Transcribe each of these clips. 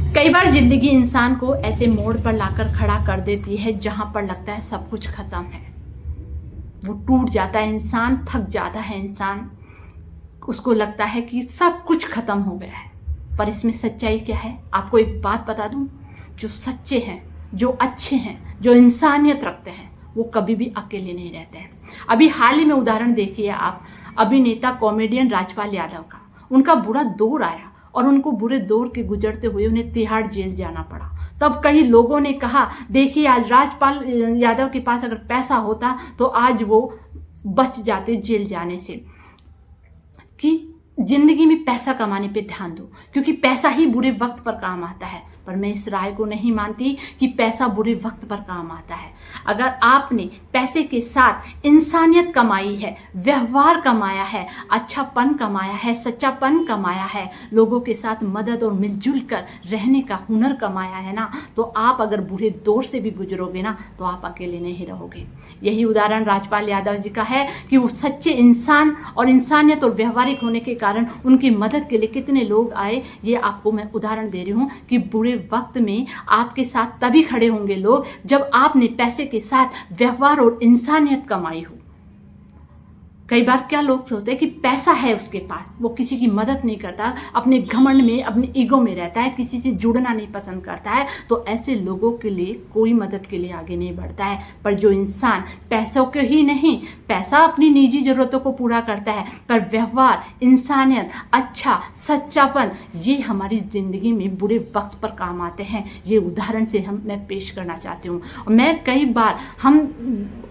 कई बार जिंदगी इंसान को ऐसे मोड़ पर लाकर खड़ा कर देती है जहां पर लगता है सब कुछ खत्म है। वो टूट जाता है इंसान, थक जाता है इंसान, उसको लगता है कि सब कुछ खत्म हो गया है। पर इसमें सच्चाई क्या है, आपको एक बात बता दूं, जो सच्चे हैं, जो अच्छे हैं, जो इंसानियत रखते हैं, वो कभी भी अकेले नहीं रहते हैं। अभी हाल ही में उदाहरण देखिए आप, अभिनेता कॉमेडियन राजपाल यादव का। उनका बुरा दौर आया और उनको बुरे दौर के गुजरते हुए उन्हें तिहाड़ जेल जाना पड़ा। तब कई लोगों ने कहा, देखिए आज राजपाल यादव के पास अगर पैसा होता तो आज वो बच जाते जेल जाने से। कि जिंदगी में पैसा कमाने पे ध्यान दो, क्योंकि पैसा ही बुरे वक्त पर काम आता है। पर मैं इस राय को नहीं मानती कि पैसा बुरे वक्त पर काम आता है। अगर आपने पैसे के साथ इंसानियत कमाई है, व्यवहार कमाया है, अच्छापन कमाया है, सच्चापन कमाया है, लोगों के साथ मदद और मिलजुल कर रहने का हुनर कमाया है ना, तो आप अगर बुरे दौर से भी गुजरोगे ना, तो आप अकेले नहीं रहोगे। यही उदाहरण राजपाल यादव जी का है कि वो सच्चे इंसान और इंसानियत और व्यवहारिक होने के कारण उनकी मदद के लिए कितने लोग आए। ये आपको मैं उदाहरण दे रही हूँ कि बुरे वक्त में आपके साथ तभी खड़े होंगे लोग जब आपने पैसे के साथ व्यवहार और इंसानियत कमाई हो। कई बार क्या लोग सोचते हैं कि पैसा है उसके पास, वो किसी की मदद नहीं करता, अपने घमंड में, अपने ईगो में रहता है, किसी से जुड़ना नहीं पसंद करता है, तो ऐसे लोगों के लिए कोई मदद के लिए आगे नहीं बढ़ता है। पर जो इंसान पैसों के ही नहीं, पैसा अपनी निजी जरूरतों को पूरा करता है, पर व्यवहार, इंसानियत, अच्छा, सच्चापन, ये हमारी जिंदगी में बुरे वक्त पर काम आते हैं। ये उदाहरण से मैं पेश करना चाहती हूँ। मैं कई बार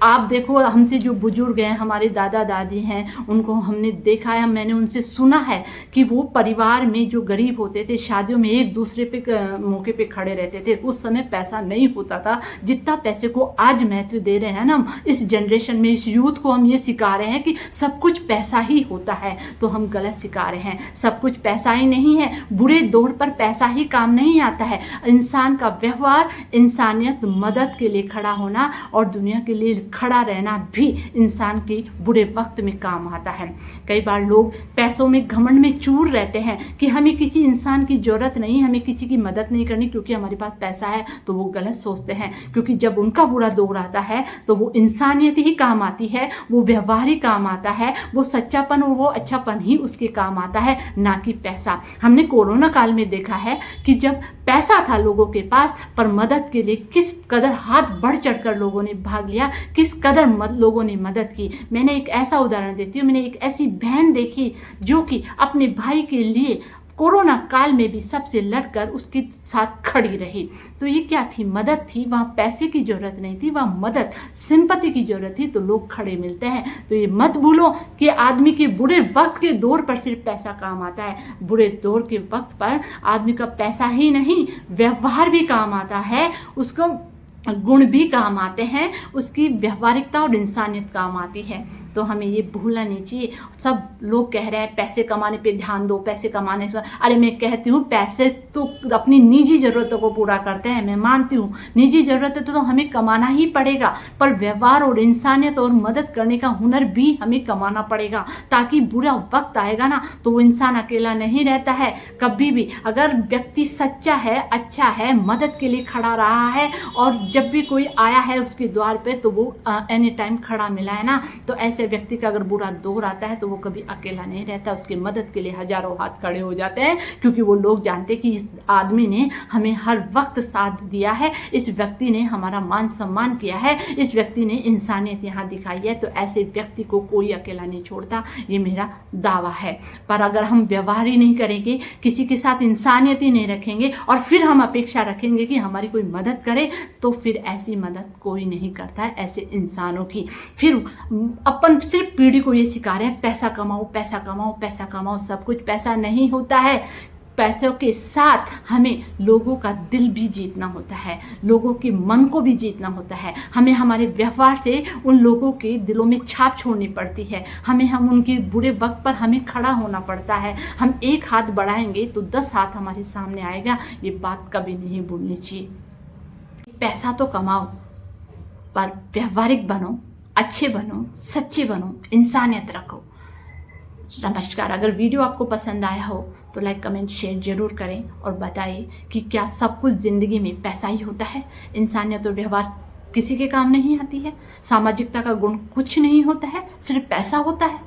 आप देखो, हमसे जो बुजुर्ग हैं, हमारे दादा दादी हैं, उनको हमने देखा है, मैंने उनसे सुना है कि वो परिवार में जो गरीब होते थे, शादियों में एक दूसरे पे मौके पे खड़े रहते थे। उस समय पैसा नहीं होता था जितना पैसे को आज महत्व दे रहे हैं ना। इस जनरेशन में, इस यूथ को हम ये सिखा रहे हैं कि सब कुछ पैसा ही होता है, तो हम गलत सिखा रहे हैं। सब कुछ पैसा ही नहीं है, बुरे दौर पर पैसा ही काम नहीं आता है। इंसान का व्यवहार, इंसानियत, मदद के लिए खड़ा होना और दुनिया के लिए खड़ा रहना भी इंसान के बुरे वक्त में काम आता है। कई बार लोग पैसों में, घमंड में चूर रहते हैं कि हमें किसी इंसान की जरूरत नहीं, हमें किसी की मदद नहीं करनी क्योंकि हमारे पास पैसा है। तो वो गलत सोचते हैं, क्योंकि जब उनका बुरा दौर आता है तो वो इंसानियत ही काम आती है, वो व्यवहार ही काम आता है, वो सच्चापन और वो अच्छापन ही उसके काम आता है, ना कि पैसा। हमने कोरोना काल में देखा है कि जब पैसा था लोगों के पास, पर मदद के लिए किस कदर हाथ बढ़ चढ़कर लोगों ने भाग लिया, किस कदर लोगों ने मदद की। मैंने एक ऐसा उदाहरण देती हूँ, मैंने एक ऐसी बहन देखी जो कि अपने भाई के लिए कोरोना काल में भी सबसे लड़कर उसके साथ खड़ी रही। तो ये क्या थी? मदद थी। वहाँ पैसे की जरूरत नहीं थी, वहाँ मदद, सिंपैथी की जरूरत थी, तो लोग खड़े मिलते हैं। तो ये मत भूलो कि आदमी के बुरे वक्त के दौर पर सिर्फ पैसा काम आता है। बुरे दौर के वक्त पर आदमी का पैसा ही नहीं, व्यवहार भी काम आता है, उसको गुण भी काम आते हैं, उसकी व्यवहारिकता और इंसानियत काम आती है। तो हमें ये भूलना नहीं चाहिए। सब लोग कह रहे हैं पैसे कमाने पे ध्यान दो, पैसे कमाने से। अरे मैं कहती हूँ, पैसे तो अपनी निजी ज़रूरतों को पूरा करते हैं, मैं मानती हूँ निजी ज़रूरतें तो हमें कमाना ही पड़ेगा, पर व्यवहार और इंसानियत और मदद करने का हुनर भी हमें कमाना पड़ेगा, ताकि बुरा वक्त आएगा ना तो वो इंसान अकेला नहीं रहता है कभी भी। अगर व्यक्ति सच्चा है, अच्छा है, मदद के लिए खड़ा रहा है, और जब भी कोई आया है उसके द्वार पे तो वो एनी टाइम खड़ा मिला है ना, तो ऐसे व्यक्ति का अगर बुरा दौर आता है तो वो कभी अकेला नहीं रहता। उसके मदद के लिए हजारों हाथ खड़े हो जाते हैं, क्योंकि वो लोग जानते हैं कि इस आदमी ने हमें हर वक्त साथ दिया है, इस व्यक्ति ने हमारा मान सम्मान किया है, इस व्यक्ति ने इंसानियत यहाँ दिखाई है। तो ऐसे व्यक्ति को कोई अकेला नहीं छोड़ता, ये मेरा दावा है। पर अगर हम व्यवहार ही नहीं करेंगे, किसी के साथ इंसानियत ही नहीं रखेंगे, और फिर हम अपेक्षा रखेंगे कि हमारी कोई मदद करे, तो फिर ऐसी मदद कोई नहीं करता है ऐसे इंसानों की। फिर अपन सिर्फ पीढ़ी को ये सिखा रहे हैं पैसा कमाओ, पैसा कमाओ, पैसा कमाओ। सब कुछ पैसा नहीं होता है। पैसों के साथ हमें लोगों का दिल भी जीतना होता है, लोगों के मन को भी जीतना होता है। हमें हमारे व्यवहार से उन लोगों के दिलों में छाप छोड़नी पड़ती है। हम उनके बुरे वक्त पर हमें खड़ा होना पड़ता है। हम एक हाथ बढ़ाएंगे तो 10 हाथ हमारे सामने आएगा। ये बात कभी नहीं भूलनी चाहिए। पैसा तो कमाओ, पर व्यवहारिक बनो, अच्छे बनो, सच्चे बनो, इंसानियत रखो। नमस्कार। अगर वीडियो आपको पसंद आया हो तो तो लाइक कमेंट शेयर जरूर करें और बताइए कि क्या सब कुछ ज़िंदगी में पैसा ही होता है। इंसानियत और व्यवहार किसी के काम नहीं आती है। सामाजिकता का गुण कुछ नहीं होता है, सिर्फ पैसा होता है।